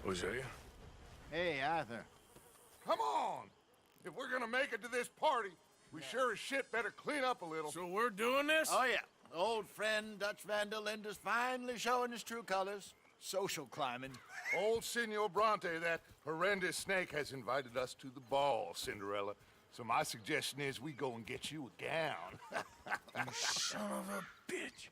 Jose? Hey, Arthur. Come on! If we're gonna make it to this party, we sure as shit better clean up a little. So we're doing this? Oh, yeah. Old friend Dutch Van der Linde's finally showing his true colors. Social climbing. Old Senor Bronte, that horrendous snake, has invited us to the ball, Cinderella. So my suggestion is we go and get you a gown. You son of a bitch.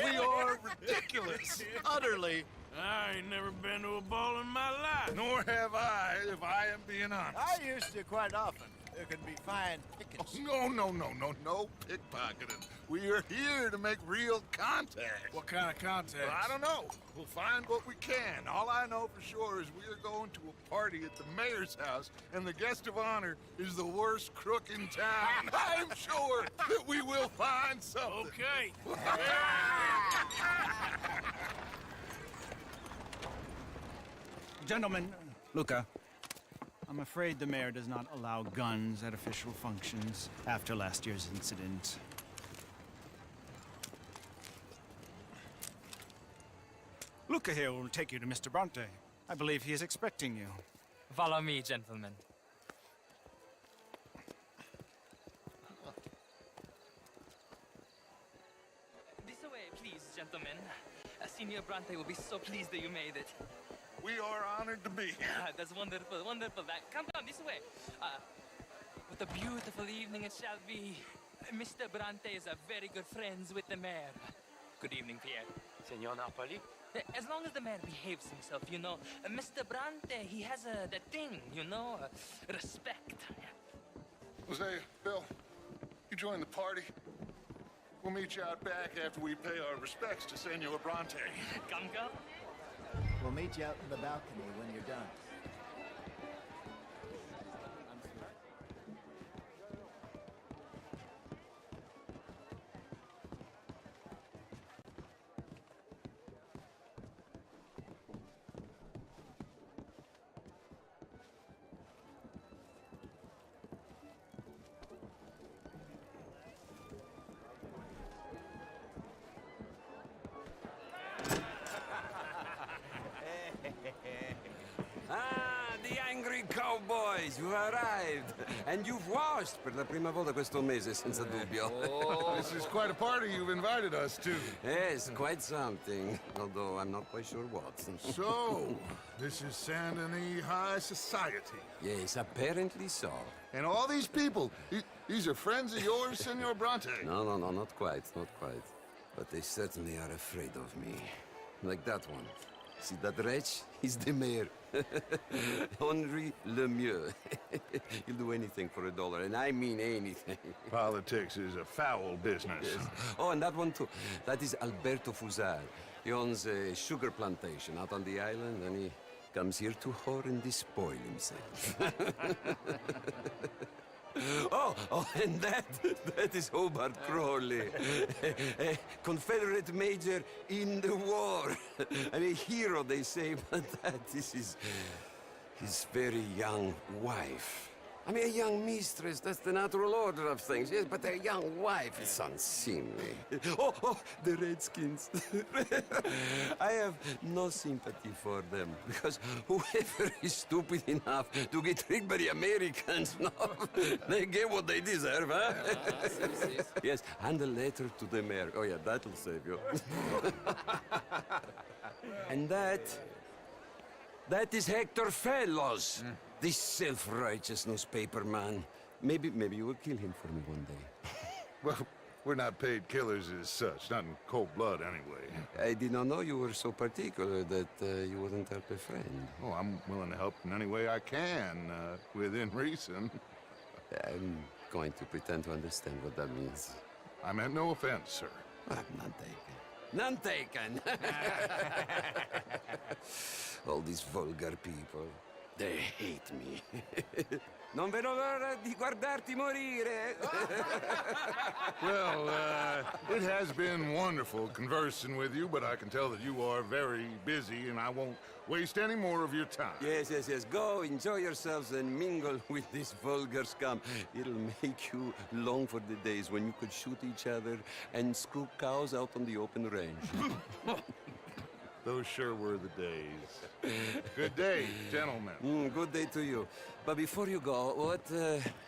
We are ridiculous. Utterly. I ain't never been to a ball in my life. Nor have I, if I am being honest. I used to quite often. There can be fine pickings. No pickpocketing. We are here to make real contact. What kind of contact? Well, I don't know. We'll find what we can. All I know for sure is we are going to a party at the mayor's house, and the guest of honor is the worst crook in town. I'm sure that we will find something. Okay. Gentlemen, Luca, I'm afraid the mayor does not allow guns at official functions after last year's incident. Luca here will take you to Mr. Bronte. I believe he is expecting you. Follow me, gentlemen. This way, please, gentlemen. Senior Bronte will be so pleased that you made it. We are honored to be here. That's wonderful, wonderful. Come this way. What a beautiful evening it shall be. Mr. Bronte is a very good friends with the mayor. Good evening, Pierre. Senor Napoli? As long as the mayor behaves himself, you know. Mr. Bronte, he has that thing, you know, respect. Jose, Bill, you join the party. We'll meet you out back after we pay our respects to Senor Bronte. Come. We'll meet you out in the balcony when you're done. Ah, the angry cowboys, you arrived. And you've washed per la prima volta questo mese, senza dubbio. This is quite a party you've invited us to. Yes, quite something. Although I'm not quite sure what. So, this is Saint Denis High Society. Yes, apparently so. And all these people, these are friends of yours, Senor Bronte? No, not quite, not quite. But they certainly are afraid of me. Like that one. See that wretch? He's the mayor. Henri Lemieux. He'll do anything for $1, and I mean anything. Politics is a foul business. Yes. Oh, and that one too. That is Alberto Fusar. He owns a sugar plantation out on the island, and he comes here to whore and despoil himself. Oh, and that is Hobart Crawley, a Confederate major in the war. I mean, a hero, they say, but that is his very young wife. I mean, a young mistress, that's the natural order of things, yes, but a young wife is unseemly. Oh, the Redskins. I have no sympathy for them, because whoever is stupid enough to get tricked by the Americans, no, they get what they deserve, huh? Yes, and a letter to the mayor. Oh, yeah, that'll save you. And that is Hector Fellows. This self-righteous newspaper man. Maybe you will kill him for me one day. Well, we're not paid killers as such, not in cold blood anyway. I did not know you were so particular that you wouldn't help a friend. Oh, I'm willing to help in any way I can, within reason. I'm going to pretend to understand what that means. I meant no offense, sir. None taken. None taken! All these vulgar people. They hate me. Non vedo l'ora di guardarti morire. Well, it has been wonderful conversing with you, but I can tell that you are very busy, and I won't waste any more of your time. Yes, yes, yes. Go, enjoy yourselves, and mingle with this vulgar scum. It'll make you long for the days when you could shoot each other and screw cows out on the open range. Those sure were the days. Good day, gentlemen. Good day to you. But before you go, what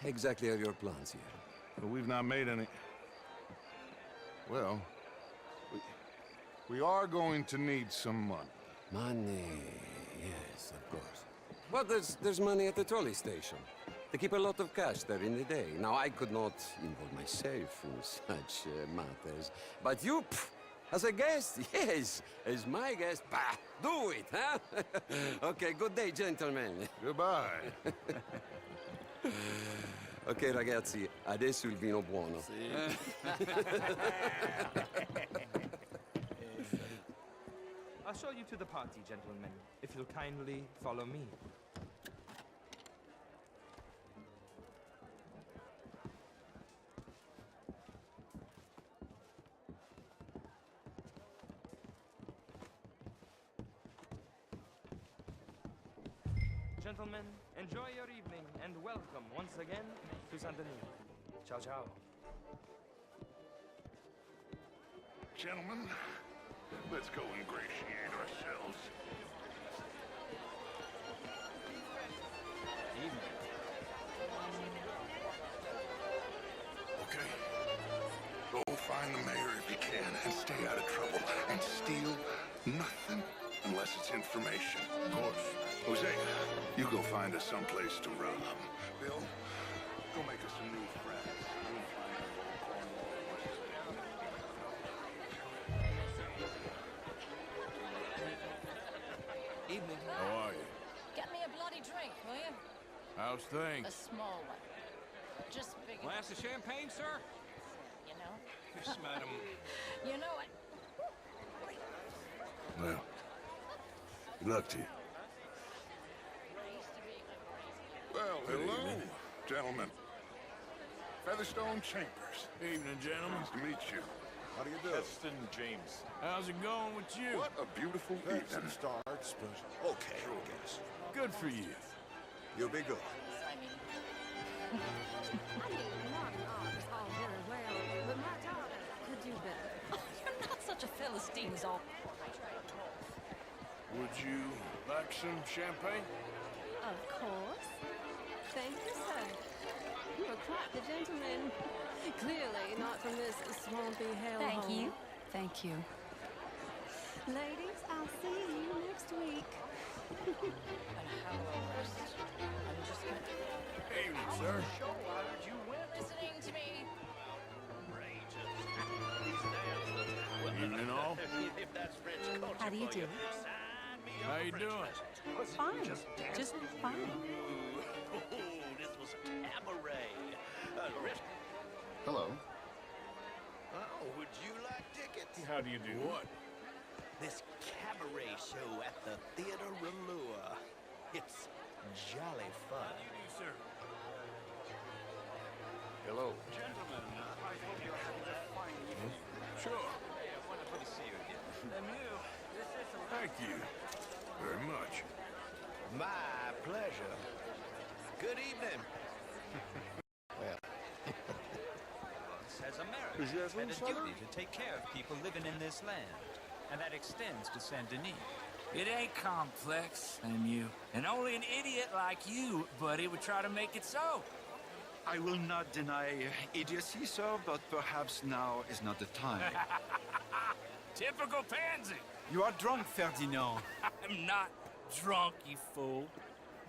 exactly are your plans here? Well, we've not made any... Well, we are going to need some money. Money, yes, of course. But there's money at the trolley station. They keep a lot of cash there in the day. Now, I could not involve myself in such matters. But you, as a guest, yes, as my guest, bah, do it, huh? Okay, good day, gentlemen. Goodbye. Ok, ragazzi, adesso il vino buono. I'll show you to the party, gentlemen, if you'll kindly follow me. Gentlemen, enjoy your evening and welcome once again to Saint-Denis. Ciao, ciao. Gentlemen, let's go ingratiate ourselves. Okay. Go find the mayor if you can and stay out of trouble. And steal nothing unless it's information. Of course. Jose, you go find us someplace to rob. Bill, go make us some new friends. Evening. How are you? Get me a bloody drink, will you? How's A things? small one. Just big enough, Glass of champagne, sir? you know? Yes, madam. You know it. Well, good luck to you. Well, hello, gentlemen. Featherstone Chambers. Evening, gentlemen. Nice to meet you. How do you do? Preston James. How's it going with you? What a beautiful evening. Starts, but okay, I guess. Good for you. You'll be good. I mean, I mean, modern art is all very well, but my daughter could do better. you're not such a Philistine, Zol. Would you like some champagne? Of course. Thank you, sir. You are quite the gentleman. Clearly not from this swampy hellhole. Thank you. Thank you. Ladies, I'll see you next week. And how will rest. I'm just gonna... Evening, sir. Listening to me. Evening, all. How do you do? How you doing? Fine. Just fine. This was a cabaret. Hello. Oh, would you like tickets? How do you do? What? This cabaret show at the Theater Relua. It's jolly fun. Sir. Hello. Sure. Wonderful to see you again. Thank you very much. My pleasure. Good evening. As Americans had a duty to take care of people living in this land, and that extends to Saint-Denis. It ain't complex, you. And only an idiot like you, buddy, would try to make it so. I will not deny idiocy, sir, but perhaps now is not the time. Typical pansy. You are drunk, Ferdinand. I'm not drunk, you fool.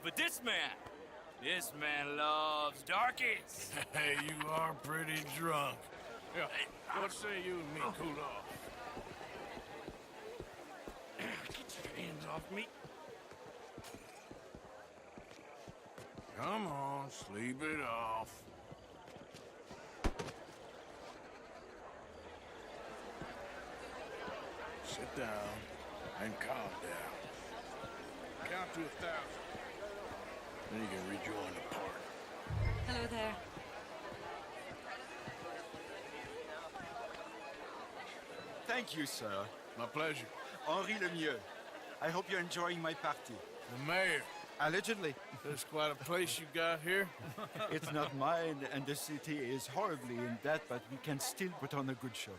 But this man loves darkies. Hey, you are pretty drunk. Yeah, what say you and me cool off? Get your hands off me. Come on, sleep it off. Sit down and calm down. Count to 1,000. Then you can rejoin the party. Hello there. Thank you, sir. My pleasure. Henri Lemieux. I hope you're enjoying my party. The mayor. Allegedly. That's quite a place you got here. It's not mine, and the city is horribly in debt, but we can still put on a good show.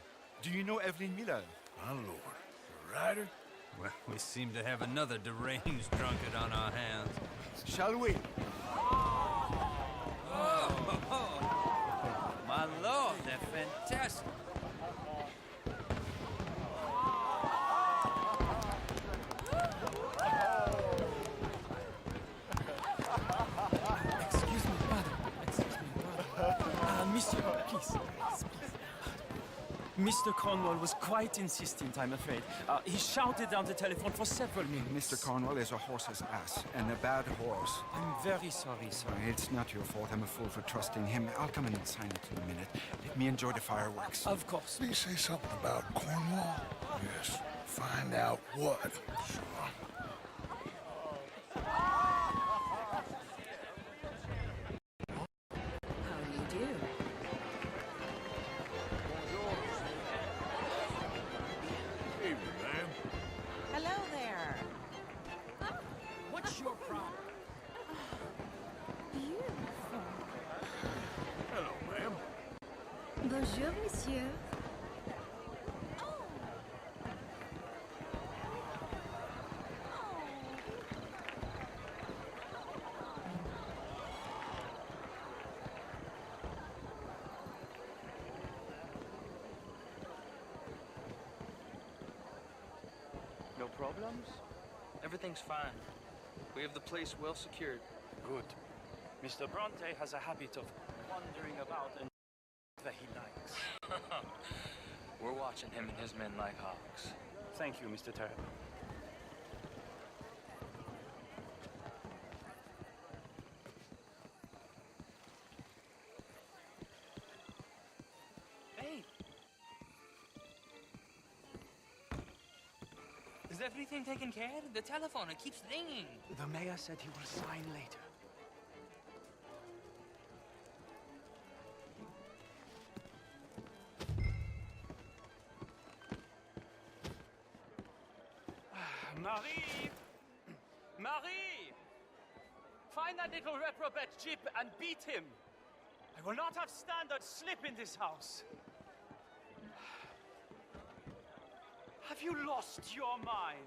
Do you know Evelyn Miller? My lord. The writer? Well, we seem to have another deranged drunkard on our hands. Shall we? My lord, they're fantastic. Excuse me, brother. Excuse me, brother. Monsieur, please. Mr. Cornwall was quite insistent, I'm afraid. He shouted down the telephone for several minutes. Mr. Cornwall is a horse's ass, and a bad horse. I'm very sorry, sir. It's not your fault. I'm a fool for trusting him. I'll come in and sign it in a minute. Let me enjoy the fireworks. Of course. Did he say something about Cornwall? Yes. Find out what. Sure. How do you do? Evening, ma'am. Hello there. What's your problem? Beautiful. Hello, ma'am. Bonjour, monsieur. No problems? Everything's fine. We have the place well secured. Good. Mr. Bronte has a habit of wandering about and that he likes. We're watching him and his men like hawks. Thank you, Mr. Terrible. Hey! Is everything taken care of? The telephone, it keeps ringing. The mayor said he will sign later. Marie! Marie! Find that little reprobate Jip and beat him. I will not have standard slip in this house. Have you lost your mind?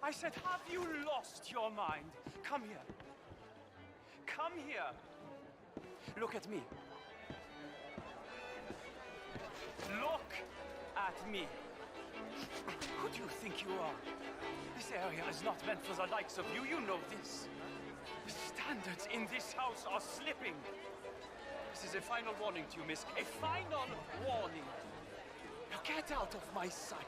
I said, have you lost your mind? Come here. Come here. Look at me. Look at me. Who do you think you are? This area is not meant for the likes of you. You know this. The standards in this house are slipping. This is a final warning to you, miss. A final warning. Now get out of my sight.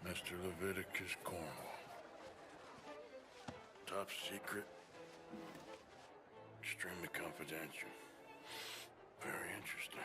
Mr. Leviticus Cornwall. Top secret. Extremely confidential. Very interesting.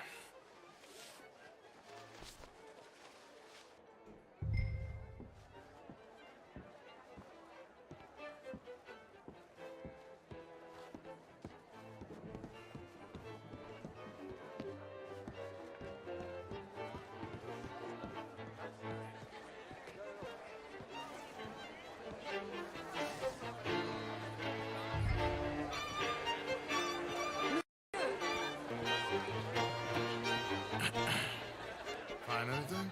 anything?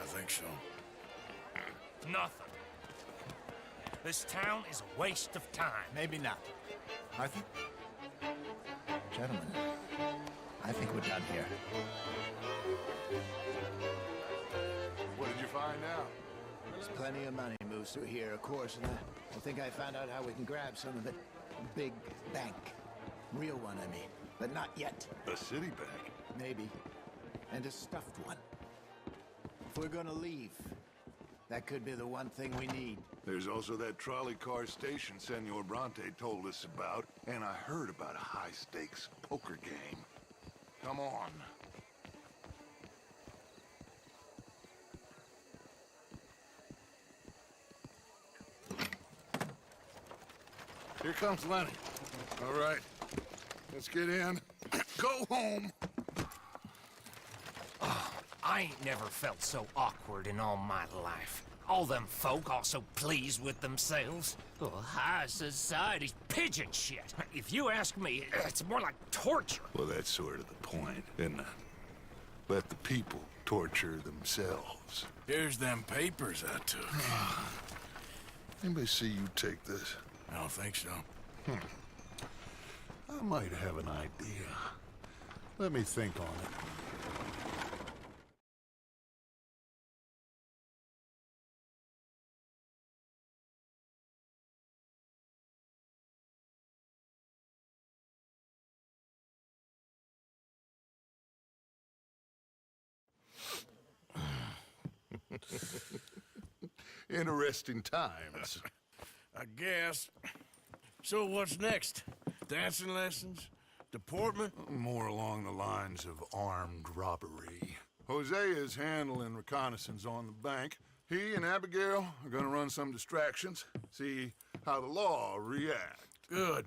I think so. Nothing. This town is a waste of time. Maybe not. Arthur? Gentlemen, I think we're done here. What did you find out? There's plenty of money moves through here, of course, and I think I found out how we can grab some of it. A big bank. Real one, I mean. But not yet. A city bank? Maybe. And a stuffed one. If we're gonna leave, that could be the one thing we need. There's also that trolley car station Senor Bronte told us about, and I heard about a high-stakes poker game. Come on. Here comes Lenny. All right, let's get in. Go home. I ain't never felt so awkward in all my life. All them folk all so pleased with themselves. Oh, high society's pigeon shit. If you ask me, it's more like torture. Well, that's sort of the point, isn't it? Let the people torture themselves. Here's them papers I took. Anybody see you take this? I don't think so. I might have an idea. Let me think on it. Interesting times. I guess. So what's next? Dancing lessons? Deportment? More along the lines of armed robbery. Hosea is handling reconnaissance on the bank. He and Abigail are gonna run some distractions, see how the law react. Good.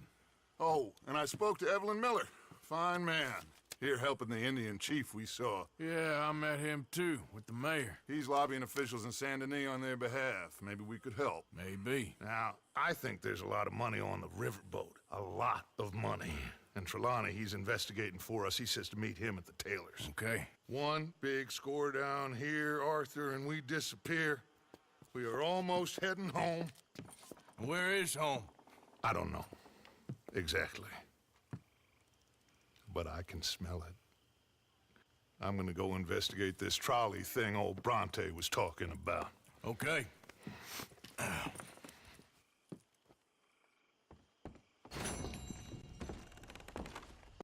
Oh, and I spoke to Evelyn Miller. Fine man. Here helping the Indian chief we saw. Yeah, I met him too, with the mayor. He's lobbying officials in Saint Denis on their behalf. Maybe we could help. Maybe. Now, I think there's a lot of money on the riverboat. A lot of money. And Trelawney, he's investigating for us. He says to meet him at the Taylor's. Okay. One big score down here, Arthur, and we disappear. We are almost heading home. Where is home? I don't know. Exactly. But I can smell it. I'm gonna go investigate this trolley thing old Bronte was talking about. Okay.